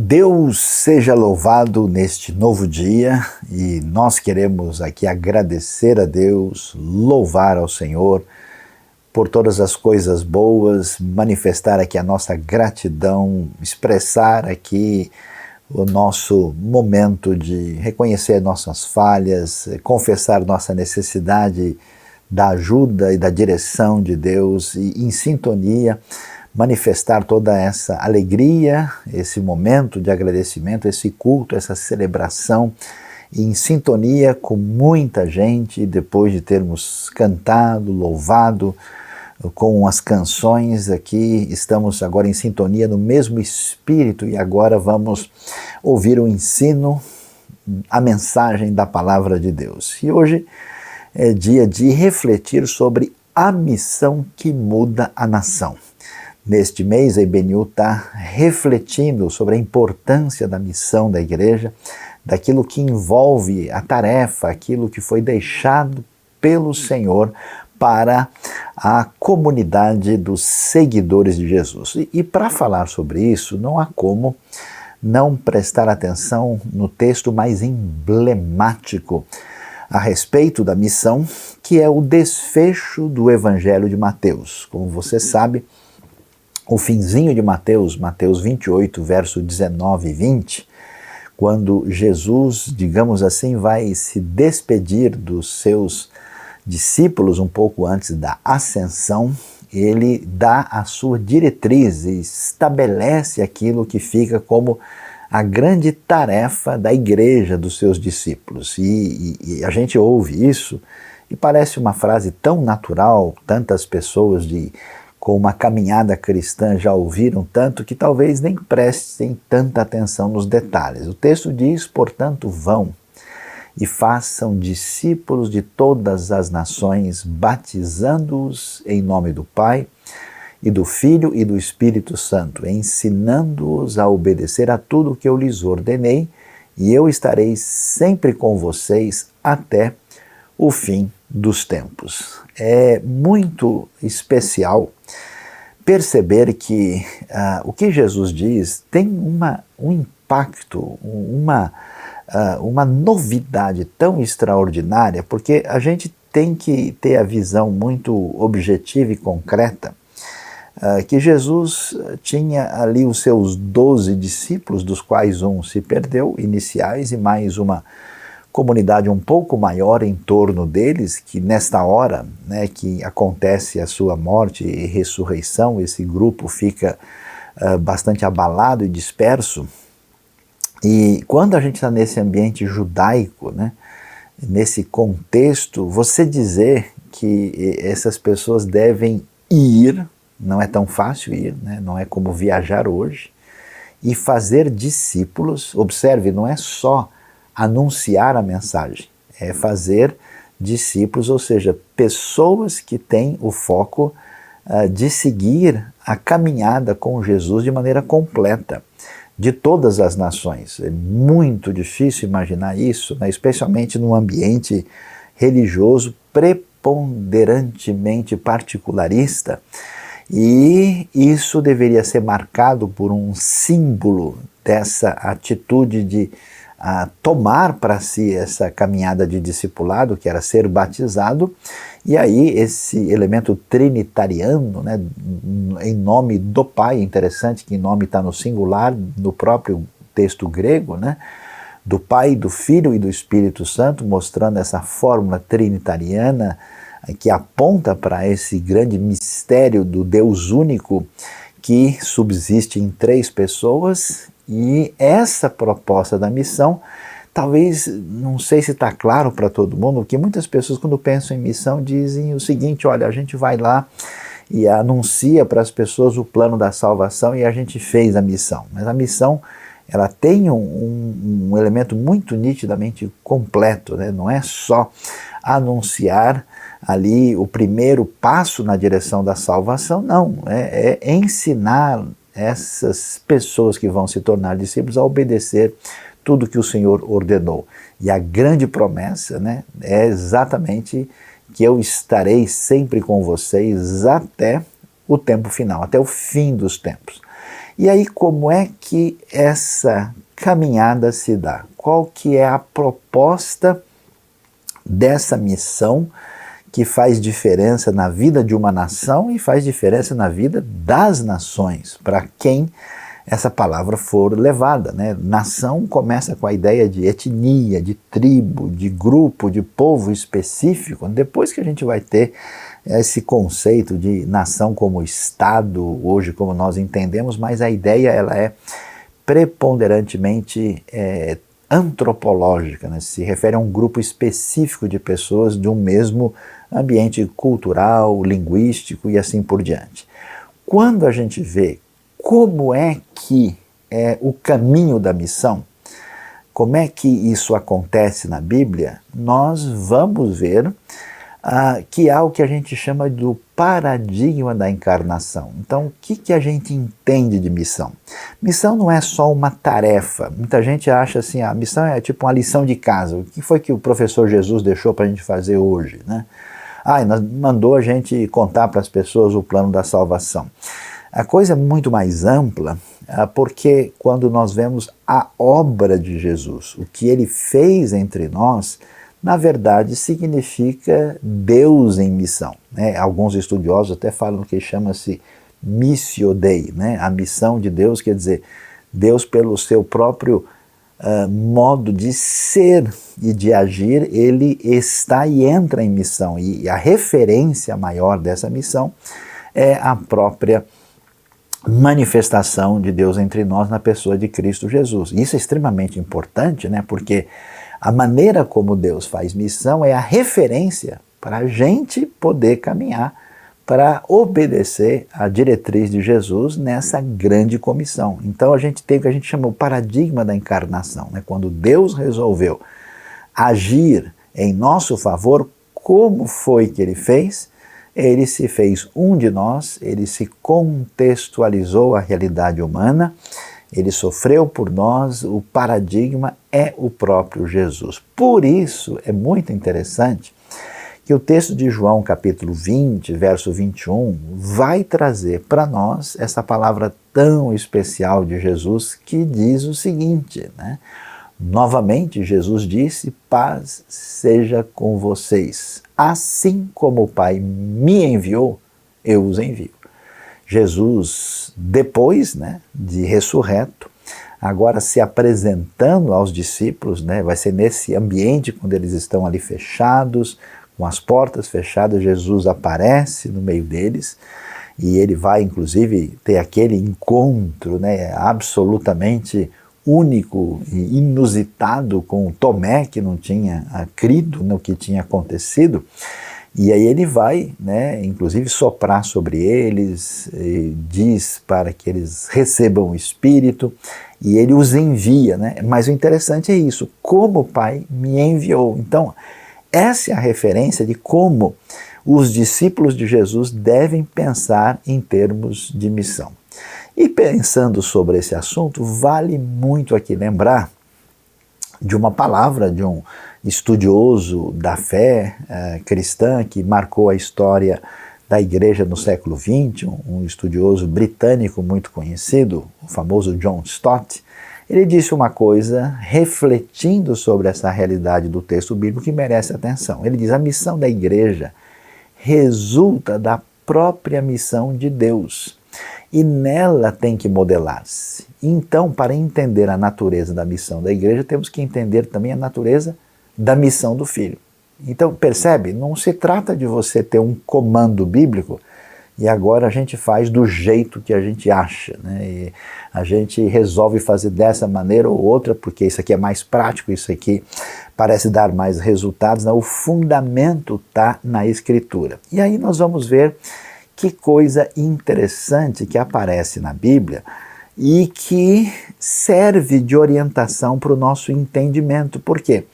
Deus seja louvado neste novo dia e nós queremos aqui agradecer a Deus, louvar ao Senhor por todas as coisas boas, manifestar aqui a nossa gratidão, expressar aqui o nosso momento de reconhecer nossas falhas, confessar nossa necessidade da ajuda e da direção de Deus e em sintonia manifestar toda essa alegria, esse momento de agradecimento, esse culto, essa celebração, em sintonia com muita gente, depois de termos cantado, louvado com as canções aqui, estamos agora em sintonia no mesmo espírito e agora vamos ouvir o ensino, a mensagem da palavra de Deus. E hoje é dia de refletir sobre a missão que muda a nação. Neste mês, a IBNU está refletindo sobre a importância da missão da igreja, daquilo que envolve a tarefa, aquilo que foi deixado pelo Senhor para a comunidade dos seguidores de Jesus. E para falar sobre isso, não há como não prestar atenção no texto mais emblemático a respeito da missão, que é o desfecho do Evangelho de Mateus. Como você sabe, o finzinho de Mateus 28, verso 19 e 20, quando Jesus, digamos assim, vai se despedir dos seus discípulos um pouco antes da ascensão, ele dá a sua diretriz e estabelece aquilo que fica como a grande tarefa da igreja dos seus discípulos. E a gente ouve isso e parece uma frase tão natural, tantas pessoas com uma caminhada cristã já ouviram tanto que talvez nem prestem tanta atenção nos detalhes. O texto diz, portanto, vão e façam discípulos de todas as nações, batizando-os em nome do Pai e do Filho e do Espírito Santo, ensinando-os a obedecer a tudo o que eu lhes ordenei, e eu estarei sempre com vocês até o fim dos tempos. É muito especial perceber que o que Jesus diz tem um impacto, uma novidade tão extraordinária, porque a gente tem que ter a visão muito objetiva e concreta que Jesus tinha ali os seus 12 discípulos, dos quais um se perdeu, iniciais, e mais uma comunidade um pouco maior em torno deles, que nesta hora, né, que acontece a sua morte e ressurreição, esse grupo fica bastante abalado e disperso. E quando a gente está nesse ambiente judaico, né, nesse contexto, você dizer que essas pessoas devem ir, não é tão fácil ir, né, não é como viajar hoje, e fazer discípulos, observe, não é só anunciar a mensagem, é fazer discípulos, ou seja, pessoas que têm o foco de seguir a caminhada com Jesus de maneira completa, de todas as nações. É muito difícil imaginar isso, né, especialmente num ambiente religioso preponderantemente particularista, e isso deveria ser marcado por um símbolo dessa atitude de tomar para si essa caminhada de discipulado, que era ser batizado, e aí esse elemento trinitariano, né, em nome do Pai, interessante que em nome está no singular, no próprio texto grego, né, do Pai, do Filho e do Espírito Santo, mostrando essa fórmula trinitariana que aponta para esse grande mistério do Deus único que subsiste em três pessoas. E essa proposta da missão, talvez, não sei se está claro para todo mundo, porque muitas pessoas quando pensam em missão dizem o seguinte: olha, a gente vai lá e anuncia para as pessoas o plano da salvação e a gente fez a missão. Mas a missão, ela tem um elemento muito nitidamente completo, né? Não é só anunciar ali o primeiro passo na direção da salvação, não, é ensinar essas pessoas que vão se tornar discípulos a obedecer tudo que o Senhor ordenou. E a grande promessa, né, é exatamente que eu estarei sempre com vocês até o tempo final, até o fim dos tempos. E aí, como é que essa caminhada se dá? Qual que é a proposta dessa missão que faz diferença na vida de uma nação e faz diferença na vida das nações, para quem essa palavra for levada, né? Nação começa com a ideia de etnia, de tribo, de grupo, de povo específico. Depois que a gente vai ter esse conceito de nação como Estado, hoje como nós entendemos, mas a ideia ela é preponderantemente antropológica, né? Se refere a um grupo específico de pessoas de um mesmo ambiente cultural, linguístico e assim por diante. Quando a gente vê como é que é o caminho da missão, como é que isso acontece na Bíblia, nós vamos ver que há o que a gente chama do paradigma da encarnação. Então, o que a gente entende de missão? Missão não é só uma tarefa. Muita gente acha assim, a missão é tipo uma lição de casa. O que foi que o professor Jesus deixou para a gente fazer hoje, né? Mandou a gente contar para as pessoas o plano da salvação. A coisa é muito mais ampla, porque quando nós vemos a obra de Jesus, o que ele fez entre nós, na verdade significa Deus em missão, né? Alguns estudiosos até falam que chama-se Missio Dei, né? A missão de Deus, quer dizer, Deus pelo seu próprio modo de ser e de agir, ele está e entra em missão, e a referência maior dessa missão é a própria manifestação de Deus entre nós na pessoa de Cristo Jesus. Isso é extremamente importante, né? Porque a maneira como Deus faz missão é a referência para a gente poder caminhar para obedecer à diretriz de Jesus nessa grande comissão. Então a gente tem o que a gente chama o paradigma da encarnação, né? Quando Deus resolveu agir em nosso favor, como foi que ele fez? Ele se fez um de nós, ele se contextualizou à realidade humana, ele sofreu por nós, o paradigma é o próprio Jesus. Por isso é muito interessante que o texto de João capítulo 20, verso 21, vai trazer para nós essa palavra tão especial de Jesus que diz o seguinte, né? Novamente Jesus disse, paz seja com vocês. Assim como o Pai me enviou, eu os envio. Jesus, depois, né, de ressurreto, agora se apresentando aos discípulos, né, vai ser nesse ambiente quando eles estão ali fechados, com as portas fechadas, Jesus aparece no meio deles e ele vai inclusive ter aquele encontro, né, absolutamente único e inusitado com Tomé, que não tinha crido no que tinha acontecido, e aí ele vai, né, inclusive soprar sobre eles, diz para que eles recebam o Espírito, e ele os envia, né? Mas o interessante é isso, como o Pai me enviou. Então, essa é a referência de como os discípulos de Jesus devem pensar em termos de missão. E pensando sobre esse assunto, vale muito aqui lembrar de uma palavra de um estudioso da fé cristã que marcou a história da igreja no século XX, um estudioso britânico muito conhecido, o famoso John Stott. Ele disse uma coisa refletindo sobre essa realidade do texto bíblico que merece atenção. Ele diz, a missão da igreja resulta da própria missão de Deus. E nela tem que modelar-se. Então, para entender a natureza da missão da igreja, temos que entender também a natureza da missão do Filho. Então, percebe? Não se trata de você ter um comando bíblico e agora a gente faz do jeito que a gente acha, né? E a gente resolve fazer dessa maneira ou outra, porque isso aqui é mais prático, isso aqui parece dar mais resultados. Não, o fundamento está na Escritura. E aí nós vamos ver que coisa interessante que aparece na Bíblia e que serve de orientação para o nosso entendimento. Por quê?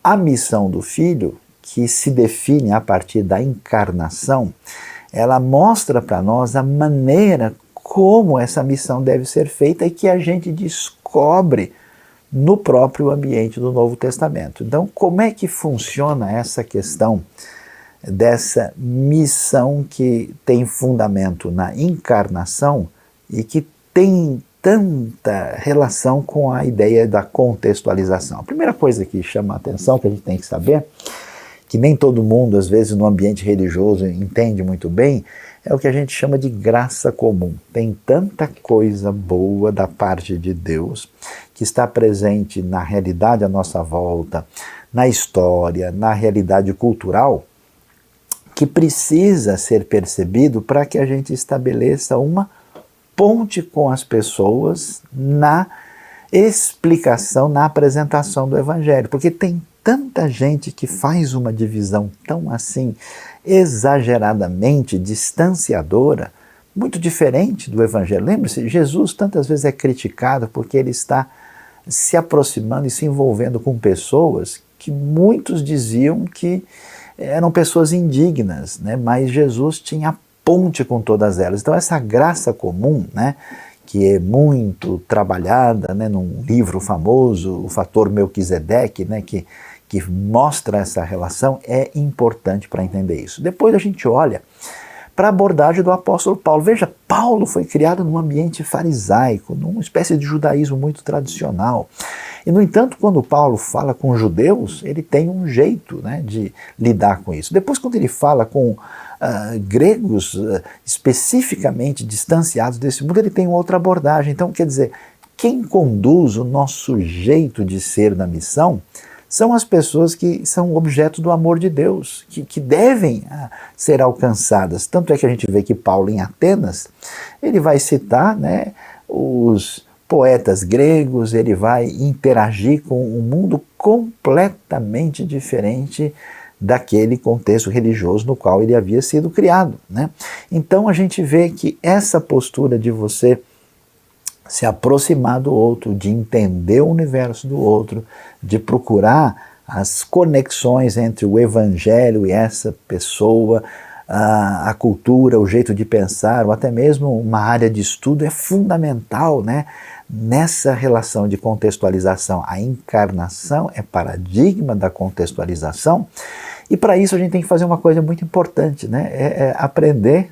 A missão do Filho, que se define a partir da encarnação, ela mostra para nós a maneira como essa missão deve ser feita e que a gente descobre no próprio ambiente do Novo Testamento. Então, como é que funciona essa questão dessa missão que tem fundamento na encarnação e que tem tanta relação com a ideia da contextualização. A primeira coisa que chama a atenção, que a gente tem que saber, que nem todo mundo, às vezes, no ambiente religioso entende muito bem, é o que a gente chama de graça comum. Tem tanta coisa boa da parte de Deus que está presente na realidade à nossa volta, na história, na realidade cultural, que precisa ser percebido para que a gente estabeleça uma ponte com as pessoas na explicação, na apresentação do Evangelho. Porque tem tanta gente que faz uma divisão tão assim exageradamente distanciadora, muito diferente do Evangelho. Lembre-se, Jesus tantas vezes é criticado porque ele está se aproximando e se envolvendo com pessoas que muitos diziam que eram pessoas indignas, né? Mas Jesus tinha ponte com todas elas. Então essa graça comum, né, que é muito trabalhada, né, num livro famoso, o Fator Melquisedeque, né, que mostra essa relação, é importante para entender isso. Depois a gente olha para a abordagem do apóstolo Paulo. Veja, Paulo foi criado num ambiente farisaico, numa espécie de judaísmo muito tradicional. E, no entanto, quando Paulo fala com judeus, ele tem um jeito, né, de lidar com isso. Depois, quando ele fala com gregos especificamente distanciados desse mundo, ele tem outra abordagem. Então, quer dizer, quem conduz o nosso jeito de ser na missão são as pessoas que são objeto do amor de Deus, que devem ser alcançadas. Tanto é que a gente vê que Paulo, em Atenas, ele vai citar, né, os poetas gregos, ele vai interagir com um mundo completamente diferente daquele contexto religioso no qual ele havia sido criado, né? Então a gente vê que essa postura de você se aproximar do outro, de entender o universo do outro, de procurar as conexões entre o Evangelho e essa pessoa, a cultura, o jeito de pensar, ou até mesmo uma área de estudo, é fundamental, né, nessa relação de contextualização. A encarnação é paradigma da contextualização, e para isso a gente tem que fazer uma coisa muito importante, né, é aprender,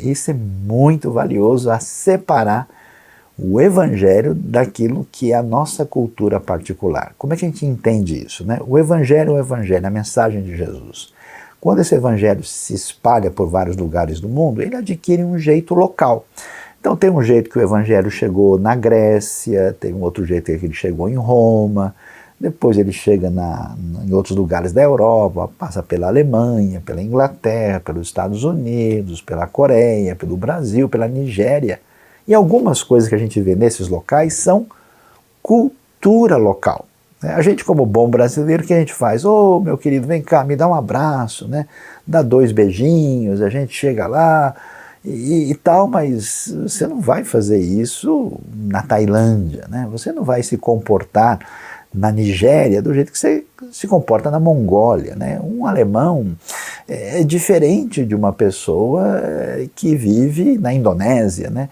isso é muito valioso, a separar o Evangelho daquilo que é a nossa cultura particular. Como é que a gente entende isso, né? O Evangelho é o Evangelho, a mensagem de Jesus. Quando esse Evangelho se espalha por vários lugares do mundo, ele adquire um jeito local. Então tem um jeito que o Evangelho chegou na Grécia, tem um outro jeito que ele chegou em Roma, depois ele chega em outros lugares da Europa, passa pela Alemanha, pela Inglaterra, pelos Estados Unidos, pela Coreia, pelo Brasil, pela Nigéria. E algumas coisas que a gente vê nesses locais são cultura local. A gente, como bom brasileiro, o que a gente faz? Ô, meu querido, vem cá, me dá um abraço, né? Dá 2 beijinhos, a gente chega lá e tal, mas você não vai fazer isso na Tailândia, né? Você não vai se comportar na Nigéria do jeito que você se comporta na Mongólia, né? Um alemão é diferente de uma pessoa que vive na Indonésia, né?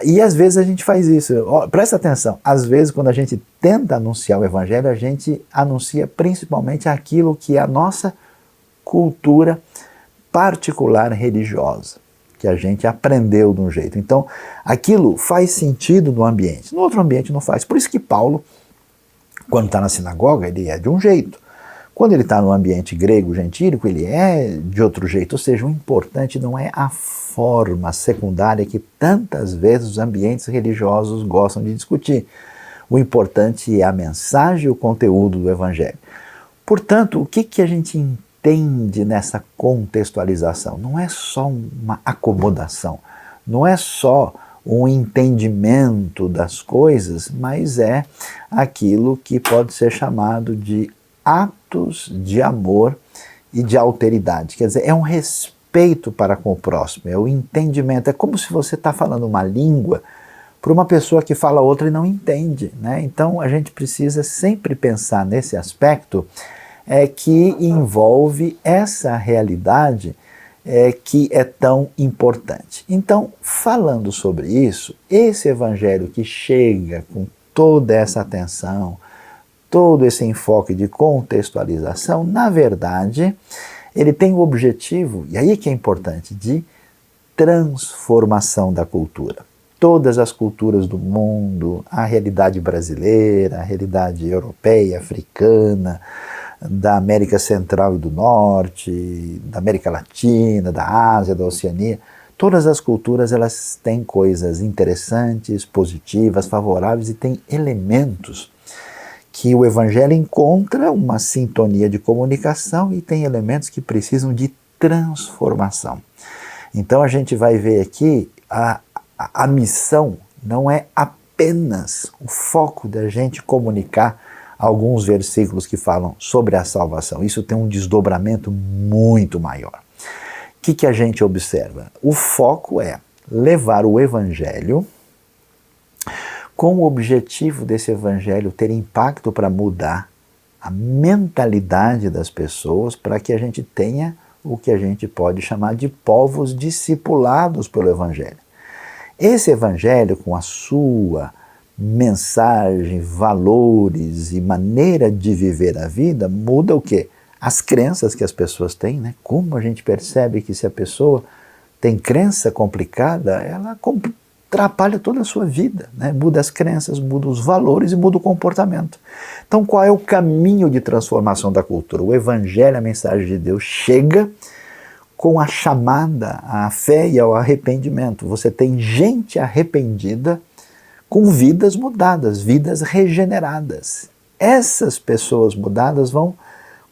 E às vezes a gente faz isso. Presta atenção, às vezes quando a gente tenta anunciar o Evangelho, a gente anuncia principalmente aquilo que é a nossa cultura particular religiosa, que a gente aprendeu de um jeito. Então, aquilo faz sentido no ambiente, no outro ambiente não faz. Por isso que Paulo, quando está na sinagoga, ele é de um jeito. Quando ele está no ambiente grego gentílico, ele é de outro jeito. Ou seja, o importante não é a forma secundária que tantas vezes os ambientes religiosos gostam de discutir. O importante é a mensagem e o conteúdo do Evangelho. Portanto, o que a gente entende nessa contextualização? Não é só uma acomodação, não é só um entendimento das coisas, mas é aquilo que pode ser chamado de atos de amor e de alteridade. Quer dizer, é um respeito para com o próximo, é o entendimento. É como se você está falando uma língua para uma pessoa que fala outra e não entende, né? Então a gente precisa sempre pensar nesse aspecto que envolve essa realidade que é tão importante. Então, falando sobre isso, esse evangelho que chega com toda essa atenção, todo esse enfoque de contextualização, na verdade, ele tem o objetivo, e aí que é importante, de transformação da cultura. todas as culturas do mundo, a realidade brasileira, a realidade europeia, africana, da América Central e do Norte, da América Latina, da Ásia, da Oceania. Todas as culturas elas têm coisas interessantes, positivas, favoráveis e têm elementos que o Evangelho encontra uma sintonia de comunicação e tem elementos que precisam de transformação. Então a gente vai ver aqui a missão não é apenas o foco da gente comunicar alguns versículos que falam sobre a salvação. Isso tem um desdobramento muito maior. O que a gente observa? O foco é levar o Evangelho com o objetivo desse Evangelho ter impacto para mudar a mentalidade das pessoas, para que a gente tenha o que a gente pode chamar de povos discipulados pelo Evangelho. Esse Evangelho, com a sua mensagem, valores e maneira de viver a vida, muda o quê? As crenças que as pessoas têm, né? Como a gente percebe que se a pessoa tem crença complicada, ela atrapalha toda a sua vida, né? Muda as crenças, muda os valores e muda o comportamento. Então qual é o caminho de transformação da cultura? O Evangelho, a mensagem de Deus, chega com a chamada à fé e ao arrependimento. Você tem gente arrependida com vidas mudadas, vidas regeneradas. Essas pessoas mudadas vão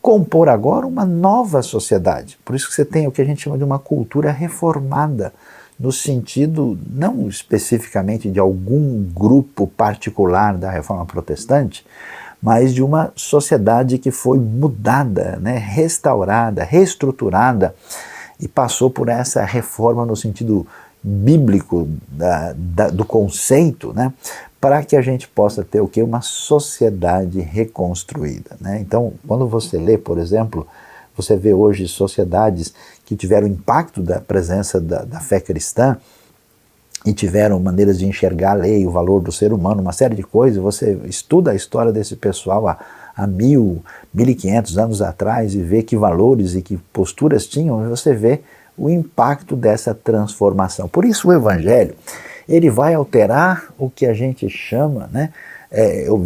compor agora uma nova sociedade. Por isso que você tem o que a gente chama de uma cultura reformada, no sentido não especificamente de algum grupo particular da Reforma Protestante, mas de uma sociedade que foi mudada, né, restaurada, reestruturada e passou por essa reforma no sentido bíblico do conceito, né, para que a gente possa ter o quê? Uma sociedade reconstruída, né? Então, quando você lê, por exemplo, você vê hoje sociedades que tiveram impacto da presença da fé cristã e tiveram maneiras de enxergar a lei, o valor do ser humano, uma série de coisas. Você estuda a história desse pessoal há 1.500 anos atrás e vê que valores e que posturas tinham, e você vê o impacto dessa transformação. Por isso o Evangelho, ele vai alterar o que a gente chama, né?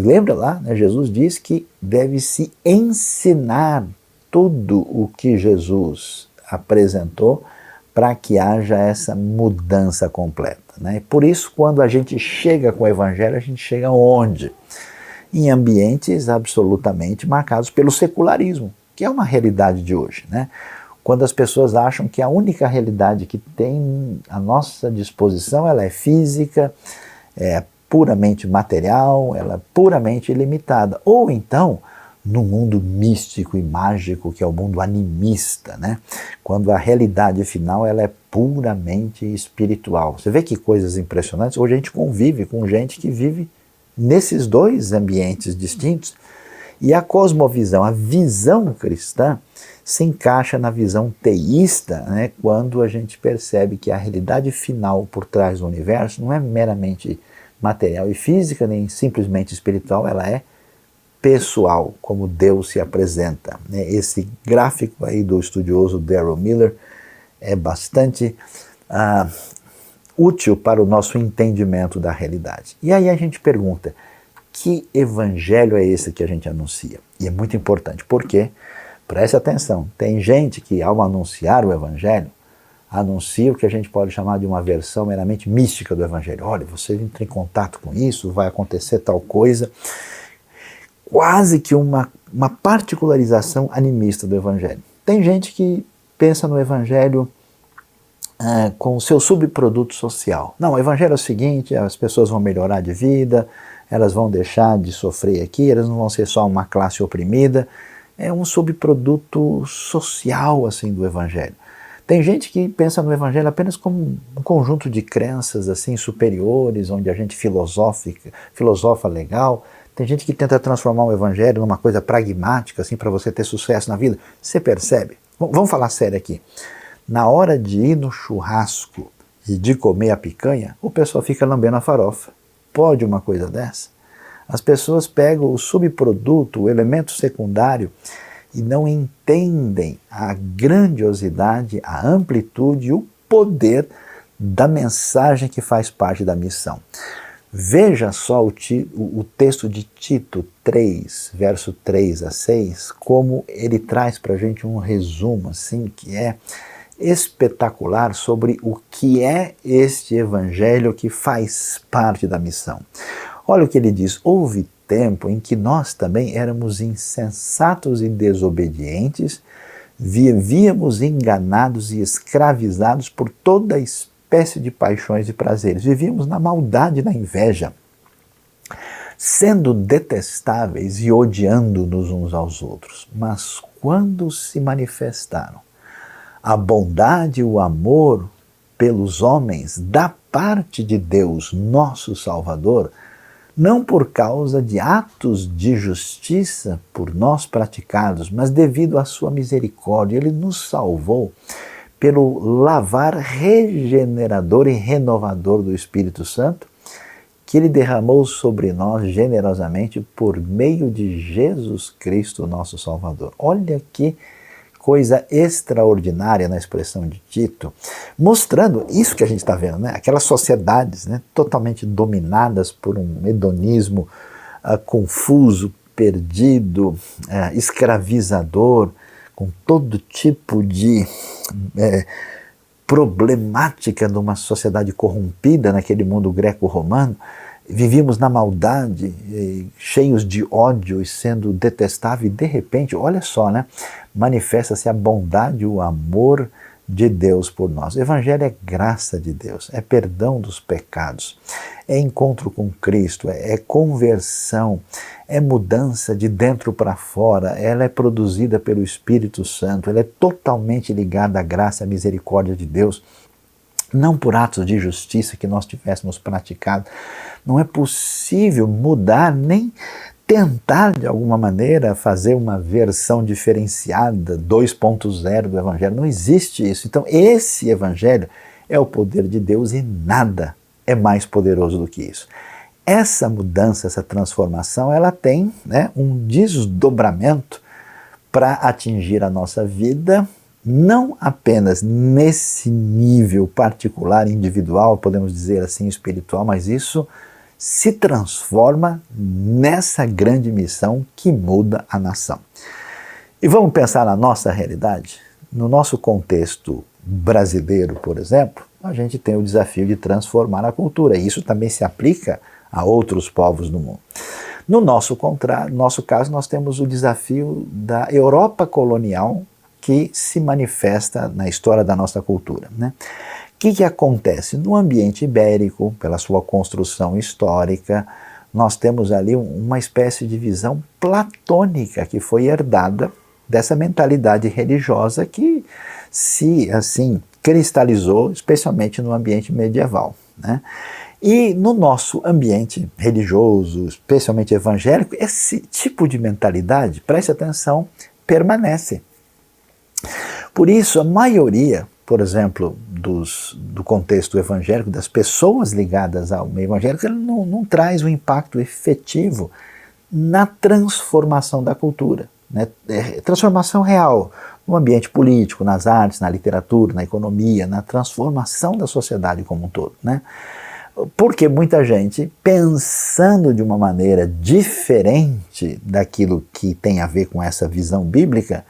Lembra lá, né, Jesus diz que deve-se ensinar tudo o que Jesus apresentou para que haja essa mudança completa, né? Por isso, quando a gente chega com o Evangelho, a gente chega onde? Em ambientes absolutamente marcados pelo secularismo, que é uma realidade de hoje, né? Quando as pessoas acham que a única realidade que tem à nossa disposição, ela é física, é puramente material, ela é puramente ilimitada. Ou então, no mundo místico e mágico, que é o mundo animista, né? Quando a realidade final ela é puramente espiritual. Você vê que coisas impressionantes. Hoje a gente convive com gente que vive nesses dois ambientes distintos, e a cosmovisão, a visão cristã, se encaixa na visão teísta, né, quando a gente percebe que a realidade final por trás do universo não é meramente material e física, nem simplesmente espiritual, ela é pessoal, como Deus se apresenta, né? Esse gráfico aí do estudioso Darrell Miller é bastante útil para o nosso entendimento da realidade. E aí a gente pergunta, que evangelho é esse que a gente anuncia? E é muito importante, porque, preste atenção, tem gente que ao anunciar o evangelho, anuncia o que a gente pode chamar de uma versão meramente mística do evangelho. Olha, você entra em contato com isso, vai acontecer tal coisa. Quase que uma particularização animista do evangelho. Tem gente que pensa no evangelho com o seu subproduto social. Não, o evangelho é o seguinte, as pessoas vão melhorar de vida, elas vão deixar de sofrer aqui, elas não vão ser só uma classe oprimida. É um subproduto social assim do evangelho. Tem gente que pensa no evangelho apenas como um conjunto de crenças assim superiores, onde a gente filosofa legal. Tem gente que tenta transformar o evangelho numa coisa pragmática, assim, para você ter sucesso na vida. Você percebe? Vamos falar sério aqui. Na hora de ir no churrasco e de comer a picanha, o pessoal fica lambendo a farofa. Pode uma coisa dessa? As pessoas pegam o subproduto, o elemento secundário, e não entendem a grandiosidade, a amplitude e o poder da mensagem que faz parte da missão. Veja só o texto de Tito 3, verso 3 a 6, como ele traz para a gente um resumo assim, que é espetacular sobre o que é este evangelho que faz parte da missão. Olha o que ele diz: houve tempo em que nós também éramos insensatos e desobedientes, vivíamos enganados e escravizados por toda espécie de paixões e prazeres, vivíamos na maldade e na inveja, sendo detestáveis e odiando-nos uns aos outros. Mas quando se manifestaram a bondade e o amor pelos homens da parte de Deus, nosso Salvador, não por causa de atos de justiça por nós praticados, mas devido à sua misericórdia, Ele nos salvou pelo lavar regenerador e renovador do Espírito Santo, que Ele derramou sobre nós generosamente por meio de Jesus Cristo, nosso Salvador. Olha que coisa extraordinária na expressão de Tito, mostrando isso que a gente está vendo, né? Aquelas sociedades, né, totalmente dominadas por um hedonismo confuso, perdido, escravizador, com todo tipo de problemática numa sociedade corrompida naquele mundo greco-romano. Vivíamos na maldade, cheios de ódio e sendo detestáveis, e de repente, olha só, né? Manifesta-se a bondade e o amor de Deus por nós. O Evangelho é graça de Deus, é perdão dos pecados, é encontro com Cristo, é conversão, é mudança de dentro para fora, ela é produzida pelo Espírito Santo, ela é totalmente ligada à graça e à misericórdia de Deus, não por atos de justiça que nós tivéssemos praticado. Não é possível mudar nem tentar de alguma maneira fazer uma versão diferenciada 2.0 do Evangelho. Não existe isso. Então esse Evangelho é o poder de Deus e nada é mais poderoso do que isso. Essa mudança, essa transformação, ela tem, né, um desdobramento para atingir a nossa vida, não apenas nesse nível particular, individual, podemos dizer assim, espiritual, mas isso se transforma nessa grande missão que muda a nação. E vamos pensar na nossa realidade? No nosso contexto brasileiro, por exemplo, a gente tem o desafio de transformar a cultura, e isso também se aplica a outros povos do mundo. No nosso caso, nós temos o desafio da Europa colonial, que se manifesta na história da nossa cultura, né? O que acontece? No ambiente ibérico, pela sua construção histórica, nós temos ali uma espécie de visão platônica que foi herdada dessa mentalidade religiosa que se, assim, cristalizou, especialmente no ambiente medieval, né? E no nosso ambiente religioso, especialmente evangélico, esse tipo de mentalidade, preste atenção, permanece. Por isso, a maioria, por exemplo, do contexto evangélico, das pessoas ligadas ao meio evangélico, ele não traz um impacto efetivo na transformação da cultura, né? Transformação real no ambiente político, nas artes, na literatura, na economia, na transformação da sociedade como um todo, né? Porque muita gente, pensando de uma maneira diferente daquilo que tem a ver com essa visão bíblica,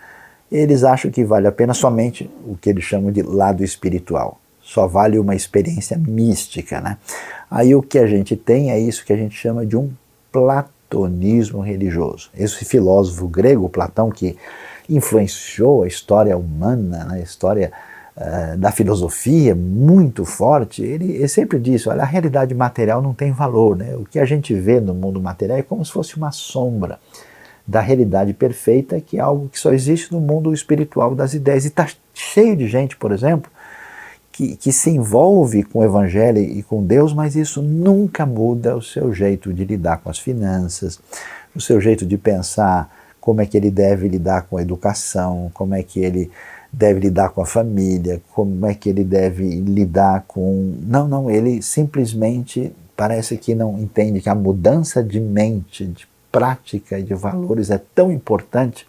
eles acham que vale a pena somente o que eles chamam de lado espiritual. Só vale uma experiência mística, né? Aí o que a gente tem é isso que a gente chama de um platonismo religioso. Esse filósofo grego, Platão, que influenciou a história humana, né, a história da filosofia muito forte, ele sempre disse, olha, a realidade material não tem valor, né? O que a gente vê no mundo material é como se fosse uma sombra da realidade perfeita, que é algo que só existe no mundo espiritual das ideias. E está cheio de gente, por exemplo, que se envolve com o Evangelho e com Deus, mas isso nunca muda o seu jeito de lidar com as finanças, o seu jeito de pensar como é que ele deve lidar com a educação, como é que ele deve lidar com a família, como é que ele deve lidar com... Não, ele simplesmente parece que não entende que a mudança de mente, de prática e de valores é tão importante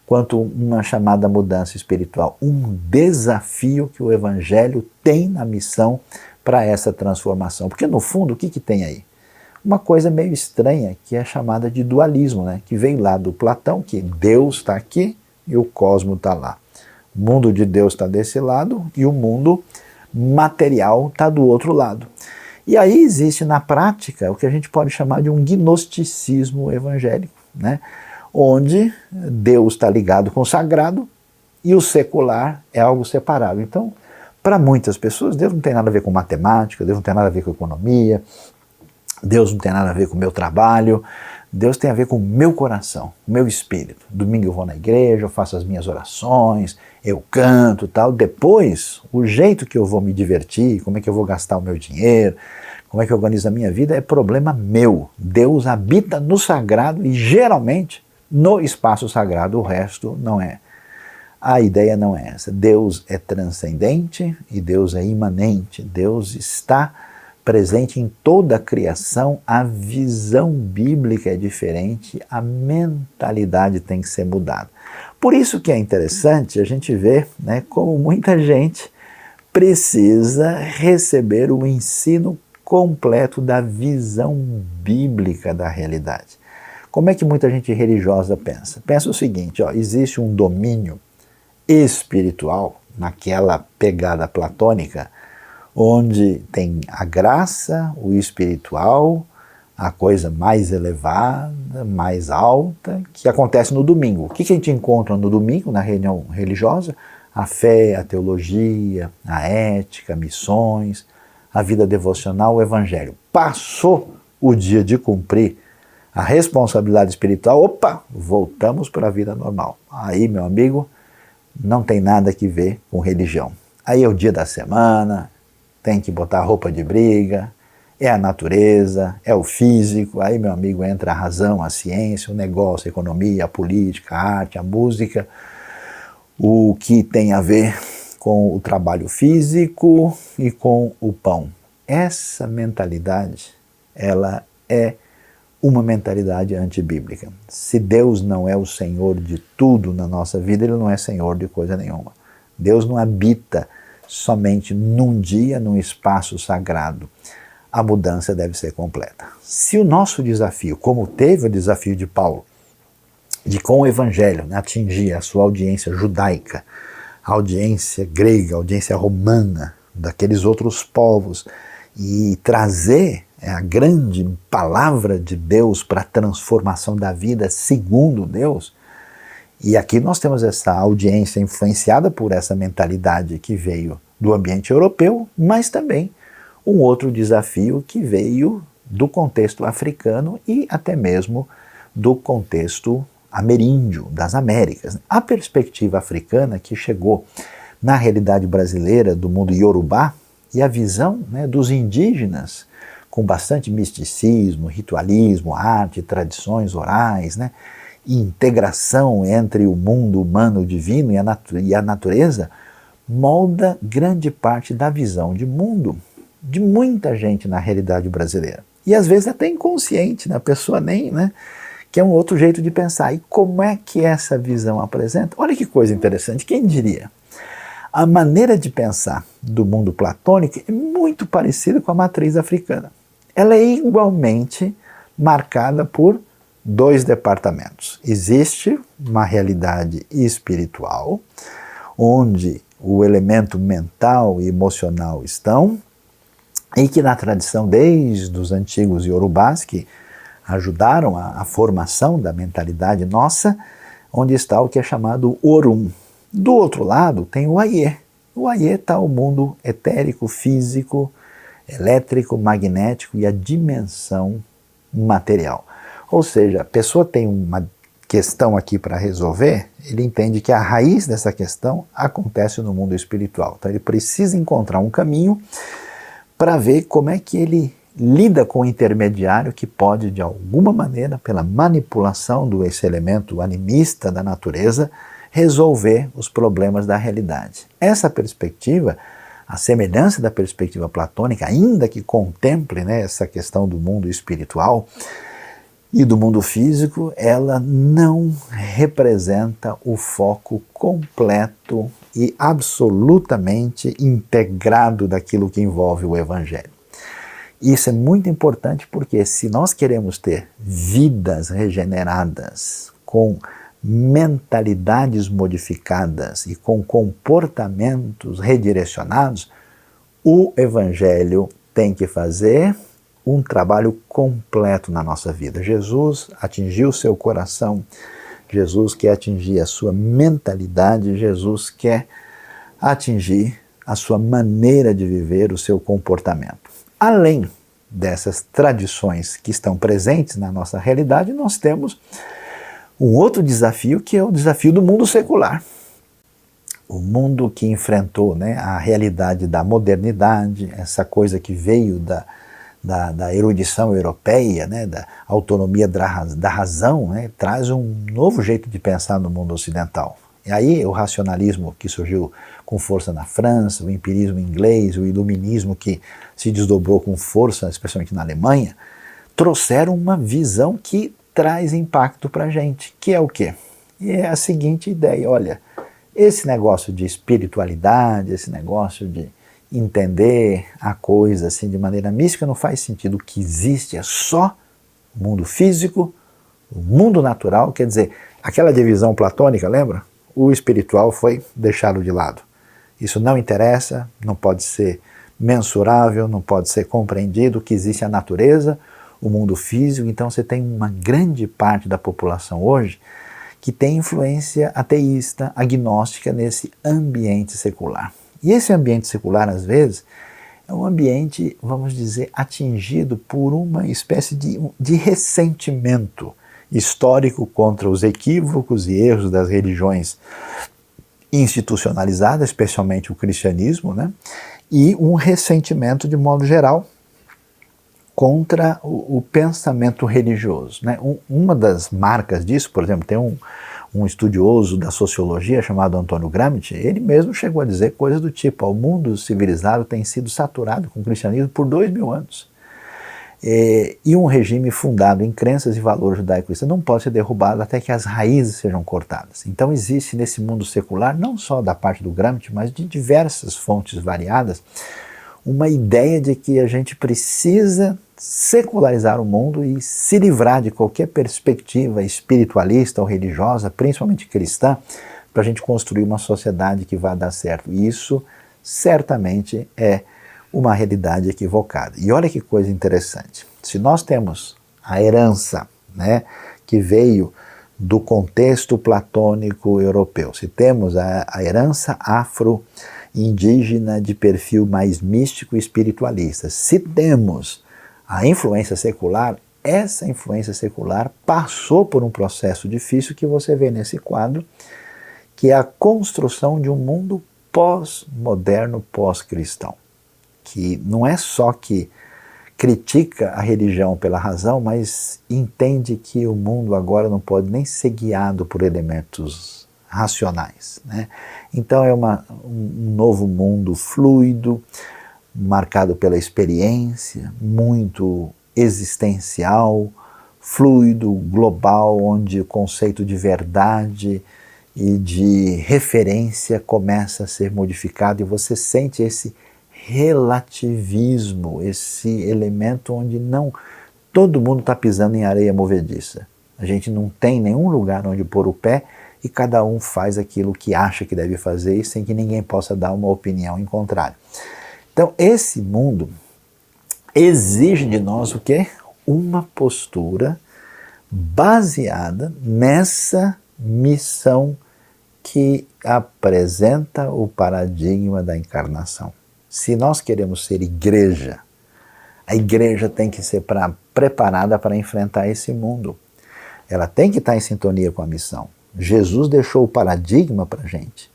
quanto uma chamada mudança espiritual, um desafio que o Evangelho tem na missão para essa transformação. Porque no fundo, o que tem aí? Uma coisa meio estranha, que é chamada de dualismo, né? Que vem lá do Platão, que Deus está aqui e o cosmos está lá. O mundo de Deus está desse lado e o mundo material está do outro lado. E aí existe na prática o que a gente pode chamar de um gnosticismo evangélico, né? Onde Deus está ligado com o sagrado e o secular é algo separado. Então, para muitas pessoas, Deus não tem nada a ver com matemática, Deus não tem nada a ver com economia, Deus não tem nada a ver com o meu trabalho, Deus tem a ver com o meu coração, o meu espírito. Domingo eu vou na igreja, eu faço as minhas orações, eu canto e tal. Depois, o jeito que eu vou me divertir, como é que eu vou gastar o meu dinheiro, como é que eu organizo a minha vida, é problema meu. Deus habita no sagrado e geralmente no espaço sagrado, o resto não é. A ideia não é essa. Deus é transcendente e Deus é imanente. Deus está presente em toda a criação. A visão bíblica é diferente, a mentalidade tem que ser mudada. Por isso que é interessante a gente ver, né, como muita gente precisa receber o ensino completo da visão bíblica da realidade. Como é que muita gente religiosa pensa? Pensa o seguinte, ó, existe um domínio espiritual, naquela pegada platônica, onde tem a graça, o espiritual, a coisa mais elevada, mais alta, que acontece no domingo. O que a gente encontra no domingo, na reunião religiosa? A fé, a teologia, a ética, missões, a vida devocional, o evangelho. Passou o dia de cumprir a responsabilidade espiritual, opa, voltamos para a vida normal. Aí, meu amigo, não tem nada que ver com religião. Aí é o dia da semana, tem que botar roupa de briga, é a natureza, é o físico, aí, meu amigo, entra a razão, a ciência, o negócio, a economia, a política, a arte, a música, o que tem a ver com o trabalho físico e com o pão. Essa mentalidade, ela é uma mentalidade antibíblica. Se Deus não é o Senhor de tudo na nossa vida, Ele não é Senhor de coisa nenhuma. Deus não habita somente num dia, num espaço sagrado. A mudança deve ser completa. Se o nosso desafio, como teve o desafio de Paulo, de com o Evangelho, né, atingir a sua audiência judaica, a audiência grega, a audiência romana, daqueles outros povos, e trazer a grande palavra de Deus para a transformação da vida segundo Deus. E aqui nós temos essa audiência influenciada por essa mentalidade que veio do ambiente europeu, mas também um outro desafio que veio do contexto africano e até mesmo do contexto ameríndio, das Américas. A perspectiva africana que chegou na realidade brasileira do mundo iorubá e a visão, né, dos indígenas com bastante misticismo, ritualismo, arte, tradições orais, né, e integração entre o mundo humano divino e a natureza, molda grande parte da visão de mundo de muita gente na realidade brasileira. E às vezes até inconsciente, né? A pessoa nem, né, que é um outro jeito de pensar. E como é que essa visão apresenta? Olha que coisa interessante, quem diria? A maneira de pensar do mundo platônico é muito parecida com a matriz africana. Ela é igualmente marcada por dois departamentos. Existe uma realidade espiritual, onde o elemento mental e emocional estão, e que na tradição desde os antigos iorubás, que ajudaram a formação da mentalidade nossa, onde está o que é chamado Orum. Do outro lado tem o Ayé. O Ayé está o mundo etérico, físico, elétrico, magnético e a dimensão material. Ou seja, a pessoa tem uma questão aqui para resolver, ele entende que a raiz dessa questão acontece no mundo espiritual. Então ele precisa encontrar um caminho para ver como é que ele lida com o intermediário que pode, de alguma maneira, pela manipulação desse elemento animista da natureza, resolver os problemas da realidade. Essa perspectiva, a semelhança da perspectiva platônica, ainda que contemple, né, essa questão do mundo espiritual, e do mundo físico, ela não representa o foco completo e absolutamente integrado daquilo que envolve o Evangelho. Isso é muito importante porque se nós queremos ter vidas regeneradas, com mentalidades modificadas e com comportamentos redirecionados, o Evangelho tem que fazer um trabalho completo na nossa vida. Jesus atingiu o seu coração, Jesus quer atingir a sua mentalidade, Jesus quer atingir a sua maneira de viver, o seu comportamento. Além dessas tradições que estão presentes na nossa realidade, nós temos um outro desafio, que é o desafio do mundo secular. O mundo que enfrentou, né, a realidade da modernidade, essa coisa que veio da erudição europeia, né, da autonomia da razão, né, traz um novo jeito de pensar no mundo ocidental. E aí o racionalismo que surgiu com força na França, o empirismo inglês, o iluminismo que se desdobrou com força, especialmente na Alemanha, trouxeram uma visão que traz impacto para a gente, que é o quê? E é a seguinte ideia, olha, esse negócio de espiritualidade, esse negócio de entender a coisa assim de maneira mística não faz sentido. O que existe é só o mundo físico, o mundo natural, quer dizer, aquela divisão platônica, lembra? O espiritual foi deixado de lado. Isso não interessa, não pode ser mensurável, não pode ser compreendido. O que existe é a natureza, o mundo físico. Então você tem uma grande parte da população hoje que tem influência ateísta, agnóstica nesse ambiente secular. E esse ambiente secular, às vezes, é um ambiente, vamos dizer, atingido por uma espécie de ressentimento histórico contra os equívocos e erros das religiões institucionalizadas, especialmente o cristianismo, né? E um ressentimento, de modo geral, contra o pensamento religioso, né? Uma das marcas disso, por exemplo, tem um estudioso da sociologia chamado Antônio Gramsci, ele mesmo chegou a dizer coisas do tipo: o mundo civilizado tem sido saturado com o cristianismo por 2000 anos. E um regime fundado em crenças e valores judaico-cristãos não pode ser derrubado até que as raízes sejam cortadas. Então existe nesse mundo secular, não só da parte do Gramsci, mas de diversas fontes variadas, uma ideia de que a gente precisa secularizar o mundo e se livrar de qualquer perspectiva espiritualista ou religiosa, principalmente cristã, para a gente construir uma sociedade que vá dar certo. E isso certamente é uma realidade equivocada. E olha que coisa interessante. Se nós temos a herança, né, que veio do contexto platônico europeu, se temos a herança afro-indígena de perfil mais místico e espiritualista, se temos a influência secular, essa influência secular passou por um processo difícil que você vê nesse quadro, que é a construção de um mundo pós-moderno, pós-cristão, que não é só que critica a religião pela razão, mas entende que o mundo agora não pode nem ser guiado por elementos racionais, né? Então é um novo mundo fluido, marcado pela experiência, muito existencial, fluido, global, onde o conceito de verdade e de referência começa a ser modificado e você sente esse relativismo, esse elemento onde não todo mundo está pisando em areia movediça. A gente não tem nenhum lugar onde pôr o pé e cada um faz aquilo que acha que deve fazer e sem que ninguém possa dar uma opinião em contrário. Então esse mundo exige de nós o quê? Uma postura baseada nessa missão que apresenta o paradigma da encarnação. Se nós queremos ser igreja, a igreja tem que ser preparada para enfrentar esse mundo. Ela tem que estar em sintonia com a missão. Jesus deixou o paradigma para a gente.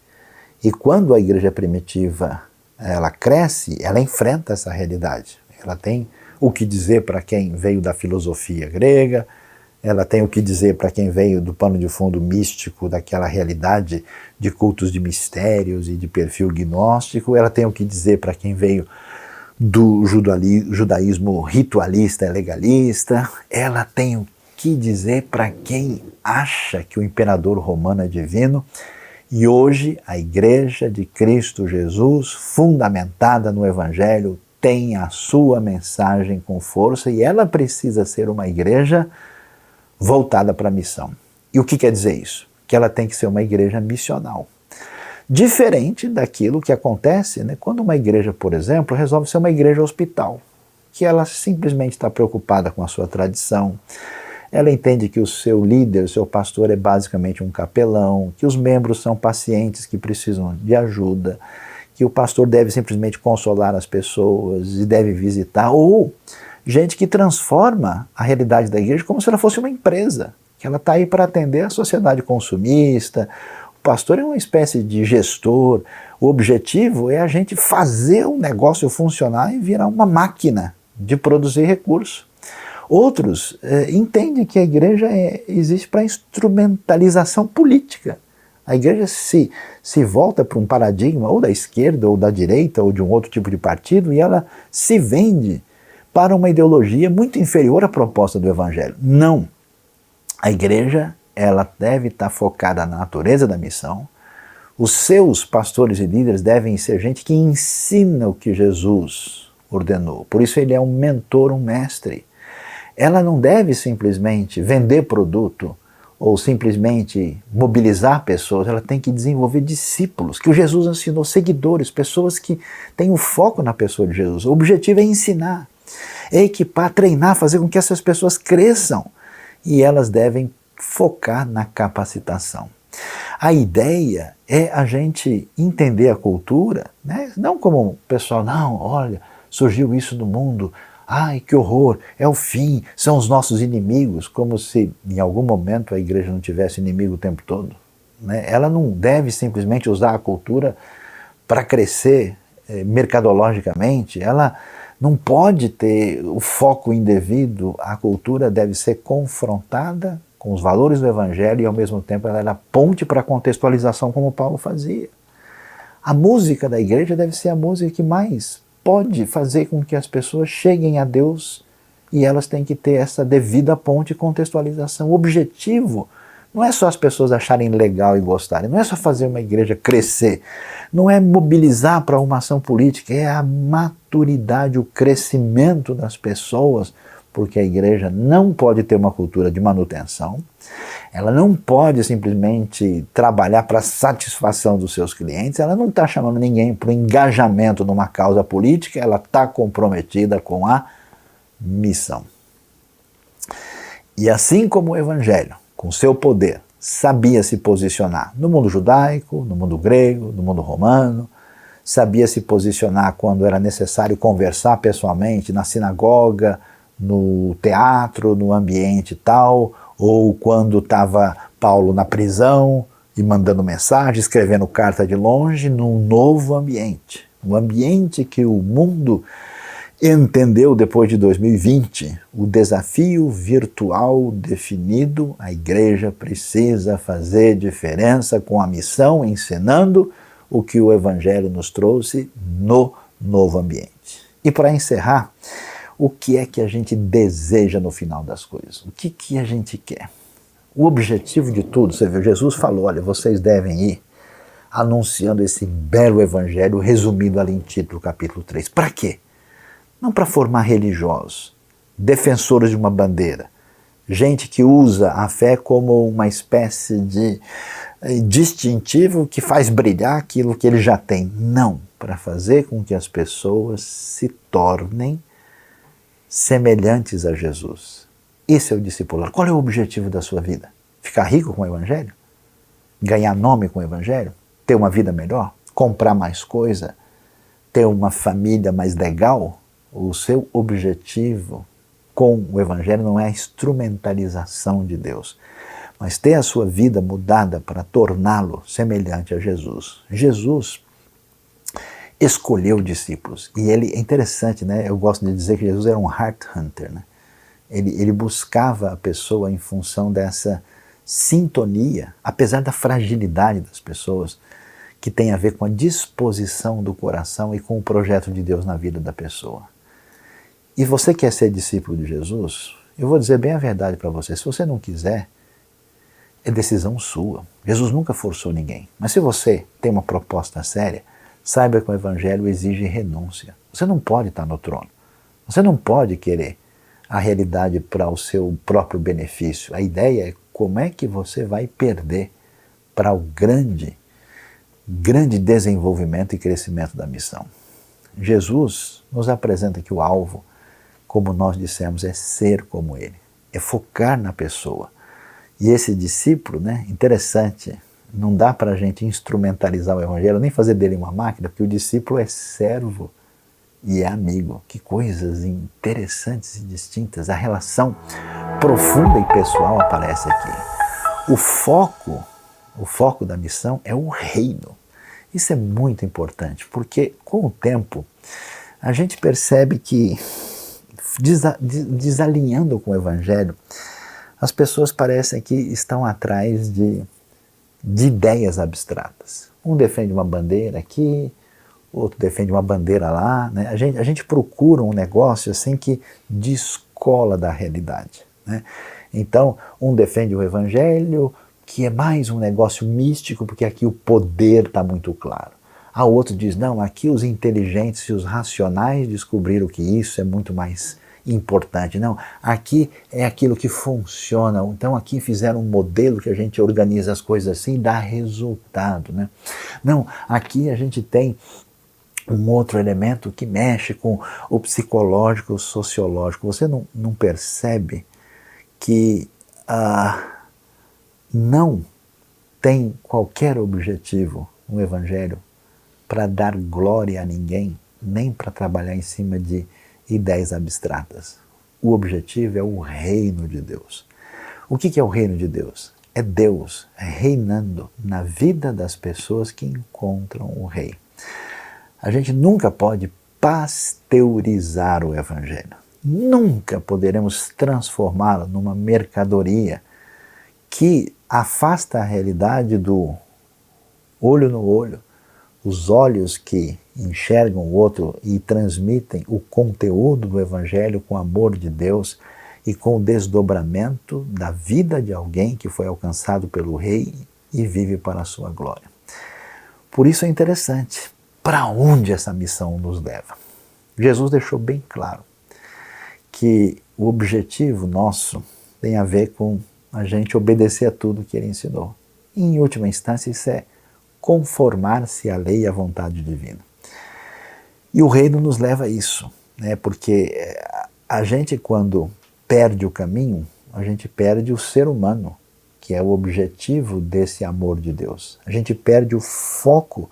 E quando a igreja primitiva ela cresce, ela enfrenta essa realidade. Ela tem o que dizer para quem veio da filosofia grega, ela tem o que dizer para quem veio do pano de fundo místico, daquela realidade de cultos de mistérios e de perfil gnóstico, ela tem o que dizer para quem veio do judaísmo ritualista e legalista, ela tem o que dizer para quem acha que o imperador romano é divino? E hoje a Igreja de Cristo Jesus, fundamentada no Evangelho, tem a sua mensagem com força e ela precisa ser uma igreja voltada para a missão. E o que quer dizer isso? Que ela tem que ser uma igreja missional. Diferente daquilo que acontece, né, quando uma igreja, por exemplo, resolve ser uma igreja hospital, que ela simplesmente está preocupada com a sua tradição, ela entende que o seu líder, o seu pastor é basicamente um capelão, que os membros são pacientes que precisam de ajuda, que o pastor deve simplesmente consolar as pessoas e deve visitar, ou gente que transforma a realidade da igreja como se ela fosse uma empresa, que ela está aí para atender a sociedade consumista. O pastor é uma espécie de gestor, o objetivo é a gente fazer o negócio funcionar e virar uma máquina de produzir recursos. Outros entendem que a igreja existe para instrumentalização política. A igreja se volta para um paradigma ou da esquerda ou da direita ou de um outro tipo de partido e ela se vende para uma ideologia muito inferior à proposta do Evangelho. Não. A igreja ela deve estar focada na natureza da missão. Os seus pastores e líderes devem ser gente que ensina o que Jesus ordenou. Por isso ele é um mentor, um mestre. Ela não deve simplesmente vender produto ou simplesmente mobilizar pessoas, ela tem que desenvolver discípulos, que o Jesus ensinou, seguidores, pessoas que têm o foco na pessoa de Jesus. O objetivo é ensinar, é equipar, treinar, fazer com que essas pessoas cresçam e elas devem focar na capacitação. A ideia é a gente entender a cultura, né? Não como o pessoal, não, olha, surgiu isso no mundo, ai, que horror, é o fim, são os nossos inimigos, como se em algum momento a igreja não tivesse inimigo o tempo todo. Né? Ela não deve simplesmente usar a cultura para crescer mercadologicamente, ela não pode ter o foco indevido, a cultura deve ser confrontada com os valores do Evangelho e ao mesmo tempo ela era ponte para a contextualização como Paulo fazia. A música da igreja deve ser a música que mais pode fazer com que as pessoas cheguem a Deus e elas têm que ter essa devida ponte e contextualização. O objetivo não é só as pessoas acharem legal e gostarem, não é só fazer uma igreja crescer, não é mobilizar para uma ação política, é a maturidade, o crescimento das pessoas, porque a igreja não pode ter uma cultura de manutenção, ela não pode simplesmente trabalhar para a satisfação dos seus clientes, ela não está chamando ninguém para o engajamento numa causa política, ela está comprometida com a missão. E assim como o Evangelho, com seu poder, sabia se posicionar no mundo judaico, no mundo grego, no mundo romano, sabia se posicionar quando era necessário conversar pessoalmente na sinagoga, no teatro, no ambiente tal, ou quando estava Paulo na prisão e mandando mensagem, escrevendo carta de longe, num novo ambiente. Um ambiente que o mundo entendeu depois de 2020, o desafio virtual definido, a igreja precisa fazer diferença com a missão, ensinando o que o Evangelho nos trouxe no novo ambiente. E para encerrar, o que é que a gente deseja no final das coisas? O que a gente quer? O objetivo de tudo, você viu, Jesus falou, olha, vocês devem ir anunciando esse belo evangelho resumido ali em Tito, capítulo 3. Para quê? Não para formar religiosos, defensores de uma bandeira, gente que usa a fé como uma espécie de distintivo que faz brilhar aquilo que ele já tem. Não, para fazer com que as pessoas se tornem semelhantes a Jesus. Esse é o discipulado. Qual é o objetivo da sua vida? Ficar rico com o Evangelho? Ganhar nome com o Evangelho? Ter uma vida melhor? Comprar mais coisa? Ter uma família mais legal? O seu objetivo com o Evangelho não é a instrumentalização de Deus, mas ter a sua vida mudada para torná-lo semelhante a Jesus. Jesus escolheu discípulos. E ele é interessante, né? Eu gosto de dizer que Jesus era um heart hunter, né? Ele buscava a pessoa em função dessa sintonia, apesar da fragilidade das pessoas, que tem a ver com a disposição do coração e com o projeto de Deus na vida da pessoa. E você quer ser discípulo de Jesus? eu vou dizer bem a verdade para você, se você não quiser, é decisão sua. Jesus nunca forçou ninguém. Mas se você tem uma proposta séria, saiba que o Evangelho exige renúncia. Você não pode estar no trono. Você não pode querer a realidade para o seu próprio benefício. A ideia é como é que você vai perder para o grande desenvolvimento e crescimento da missão. Jesus nos apresenta que o alvo, como nós dissemos, é ser como Ele, é focar na pessoa. E esse discípulo, interessante, não dá para a gente instrumentalizar o Evangelho, nem fazer dele uma máquina, porque o discípulo é servo e é amigo. Que coisas interessantes e distintas. A relação profunda e pessoal aparece aqui. O foco da missão é o reino. Isso é muito importante, porque com o tempo a gente percebe que, desalinhando com o Evangelho, as pessoas parecem que estão atrás de ideias abstratas. Um defende uma bandeira aqui, outro defende uma bandeira lá. A gente procura um negócio assim que descola da realidade. Então, um defende o Evangelho, que é mais um negócio místico, porque aqui o poder está muito claro. A outro diz, não, aqui os inteligentes e os racionais descobriram que isso é muito mais importante. Não, aqui é aquilo que funciona. Então aqui fizeram um modelo que a gente organiza as coisas assim e dá resultado. Não, aqui a gente tem um outro elemento que mexe com o psicológico, o sociológico. Você não percebe que não tem qualquer objetivo no Evangelho para dar glória a ninguém, nem para trabalhar em cima de ideias abstratas. O objetivo é o reino de Deus. O que é o reino de Deus? É Deus reinando na vida das pessoas que encontram o Rei. A gente nunca pode pasteurizar o Evangelho. Nunca poderemos transformá-lo numa mercadoria que afasta a realidade do olho no olho, os olhos que enxergam o outro e transmitem o conteúdo do Evangelho com o amor de Deus e com o desdobramento da vida de alguém que foi alcançado pelo Rei e vive para a sua glória. Por isso é interessante, para onde essa missão nos leva? Jesus deixou bem claro que o objetivo nosso tem a ver com a gente obedecer a tudo que Ele ensinou. E, em última instância, isso é conformar-se à lei e à vontade divina. E o reino nos leva a isso, porque a gente, quando perde o caminho, a gente perde o ser humano, que é o objetivo desse amor de Deus. A gente perde o foco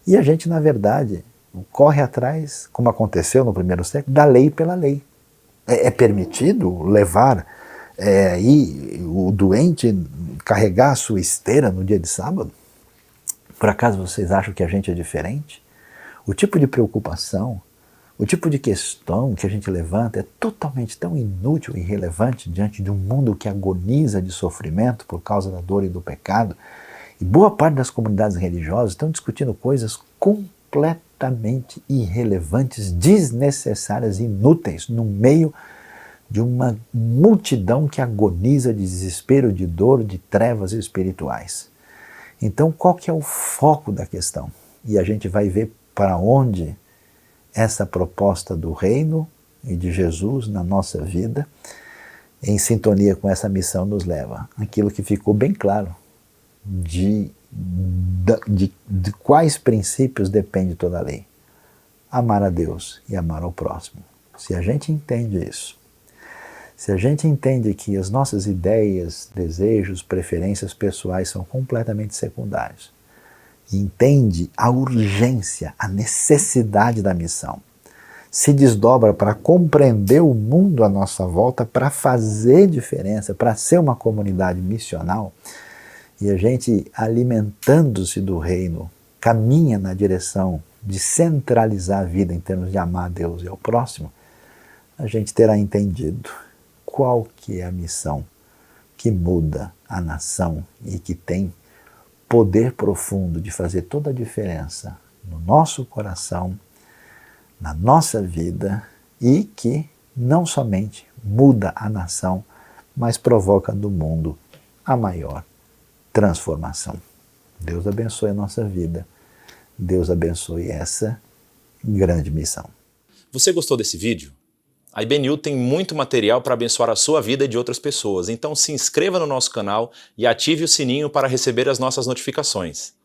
e a gente, na verdade, corre atrás, como aconteceu no primeiro século, da lei pela lei. É permitido levar o doente carregar a sua esteira no dia de sábado? Por acaso vocês acham que a gente é diferente? O tipo de preocupação, o tipo de questão que a gente levanta é totalmente tão inútil e irrelevante diante de um mundo que agoniza de sofrimento por causa da dor e do pecado. E boa parte das comunidades religiosas estão discutindo coisas completamente irrelevantes, desnecessárias, inúteis, no meio de uma multidão que agoniza de desespero, de dor, de trevas espirituais. Então, qual que é o foco da questão? E a gente vai ver para onde essa proposta do reino e de Jesus na nossa vida, em sintonia com essa missão, nos leva. Aquilo que ficou bem claro, de quais princípios depende toda a lei. Amar a Deus e amar ao próximo. Se a gente entende isso, se a gente entende que as nossas ideias, desejos, preferências pessoais são completamente secundários, e entende a urgência, a necessidade da missão, se desdobra para compreender o mundo à nossa volta, para fazer diferença, para ser uma comunidade missional, e a gente, alimentando-se do reino, caminha na direção de centralizar a vida em termos de amar a Deus e ao próximo, a gente terá entendido qual que é a missão que muda a nação e que tem poder profundo de fazer toda a diferença no nosso coração, na nossa vida, e que não somente muda a nação, mas provoca no mundo a maior transformação. Deus abençoe a nossa vida. Deus abençoe essa grande missão. Você gostou desse vídeo? A IBNU tem muito material para abençoar a sua vida e de outras pessoas, então se inscreva no nosso canal e ative o sininho para receber as nossas notificações.